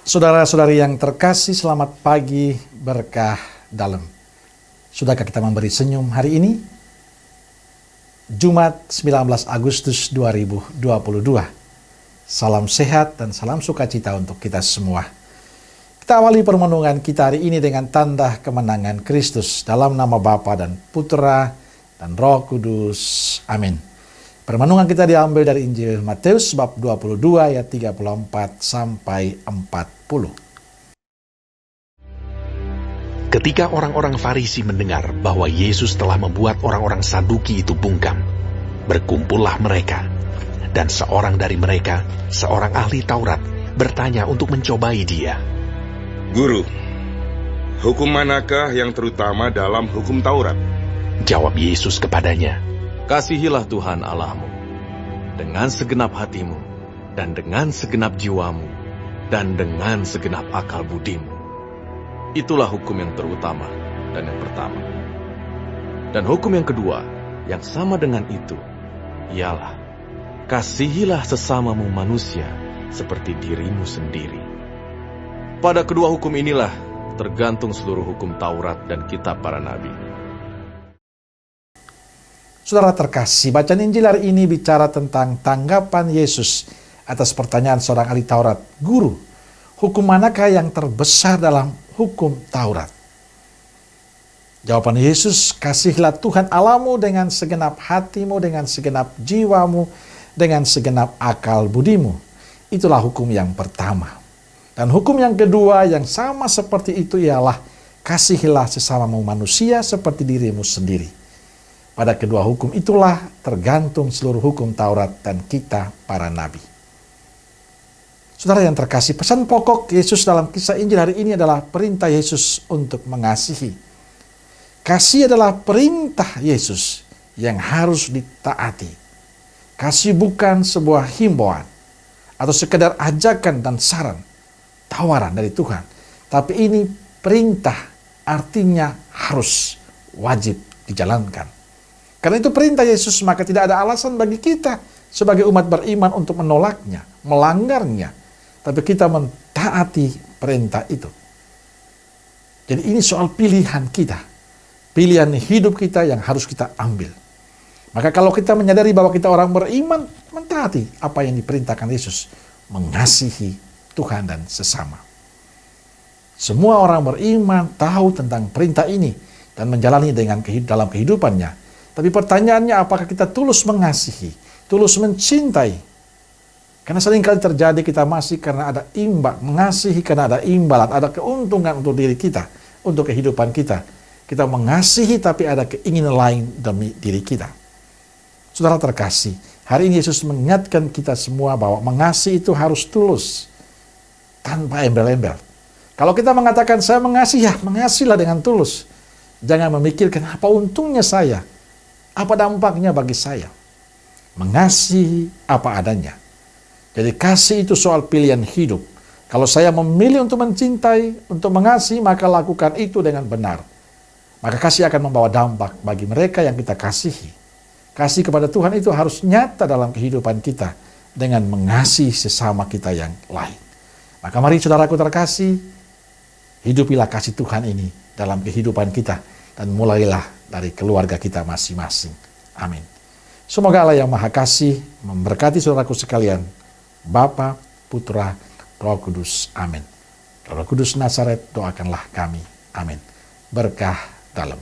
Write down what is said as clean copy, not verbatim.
Saudara-saudari yang terkasih, selamat pagi, berkah dalam. Sudahkah kita memberi senyum hari ini? Jumat 19 Agustus 2022. Salam sehat dan salam sukacita untuk kita semua. Kita awali permenungan kita hari ini dengan tanda kemenangan Kristus dalam nama Bapa dan Putra dan Roh Kudus. Amin. Permenungan kita diambil dari Injil Matius bab 22 ayat 34 sampai 40. Ketika orang-orang Farisi mendengar bahwa Yesus telah membuat orang-orang Saduki itu bungkam, berkumpullah mereka, dan seorang dari mereka, seorang ahli Taurat, bertanya untuk mencobai dia. Guru, hukum manakah yang terutama dalam hukum Taurat? Jawab Yesus kepadanya, Kasihilah Tuhan Allahmu dengan segenap hatimu, dan dengan segenap jiwamu, dan dengan segenap akal budimu. Itulah hukum yang terutama dan yang pertama. Dan hukum yang kedua, yang sama dengan itu, ialah, kasihilah sesamamu manusia seperti dirimu sendiri. Pada kedua hukum inilah tergantung seluruh hukum Taurat dan kitab para nabi. Saudara terkasih, bacaan Injil hari ini bicara tentang tanggapan Yesus atas pertanyaan seorang ahli Taurat. Guru, hukum manakah yang terbesar dalam hukum Taurat? Jawaban Yesus, kasihilah Tuhan Allahmu dengan segenap hatimu, dengan segenap jiwamu, dengan segenap akal budimu. Itulah hukum yang pertama. Dan hukum yang kedua yang sama seperti itu ialah, kasihilah sesamamu manusia seperti dirimu sendiri. Pada kedua hukum itulah tergantung seluruh hukum Taurat dan kita para nabi. Saudara yang terkasih, pesan pokok Yesus dalam kisah Injil hari ini adalah perintah Yesus untuk mengasihi. Kasih adalah perintah Yesus yang harus ditaati. Kasih bukan sebuah himbauan atau sekedar ajakan dan saran, tawaran dari Tuhan. Tapi ini perintah, artinya harus, wajib dijalankan. Karena itu perintah Yesus, maka tidak ada alasan bagi kita sebagai umat beriman untuk menolaknya, melanggarnya. Tapi kita mentaati perintah itu. Jadi ini soal pilihan kita. Pilihan hidup kita yang harus kita ambil. Maka kalau kita menyadari bahwa kita orang beriman, mentaati apa yang diperintahkan Yesus. Mengasihi Tuhan dan sesama. Semua orang beriman tahu tentang perintah ini dan menjalani dalam kehidupannya. Tapi pertanyaannya, apakah kita tulus mengasihi, tulus mencintai? Karena seringkali terjadi kita masih karena ada mengasihi karena ada imbalan, ada keuntungan untuk diri kita, untuk kehidupan kita. Kita mengasihi tapi ada keinginan lain demi diri kita. Saudara terkasih, hari ini Yesus mengingatkan kita semua bahwa mengasihi itu harus tulus, tanpa embel-embel. Kalau kita mengatakan saya mengasihi, ya mengasihilah dengan tulus. Jangan memikirkan apa untungnya saya. Apa dampaknya bagi saya? Mengasihi apa adanya. Jadi kasih itu soal pilihan hidup. Kalau saya memilih untuk mencintai, untuk mengasihi, maka lakukan itu dengan benar. Maka kasih akan membawa dampak bagi mereka yang kita kasihi. Kasih kepada Tuhan itu harus nyata dalam kehidupan kita dengan mengasihi sesama kita yang lain. Maka mari saudaraku terkasih, hidupilah kasih Tuhan ini dalam kehidupan kita dan mulailah dari keluarga kita masing-masing. Amin. Semoga Allah yang Maha Kasih memberkati saudaraku sekalian, Bapa, Putra, Roh Kudus. Amin. Roh Kudus Nazaret, doakanlah kami. Amin. Berkah dalam.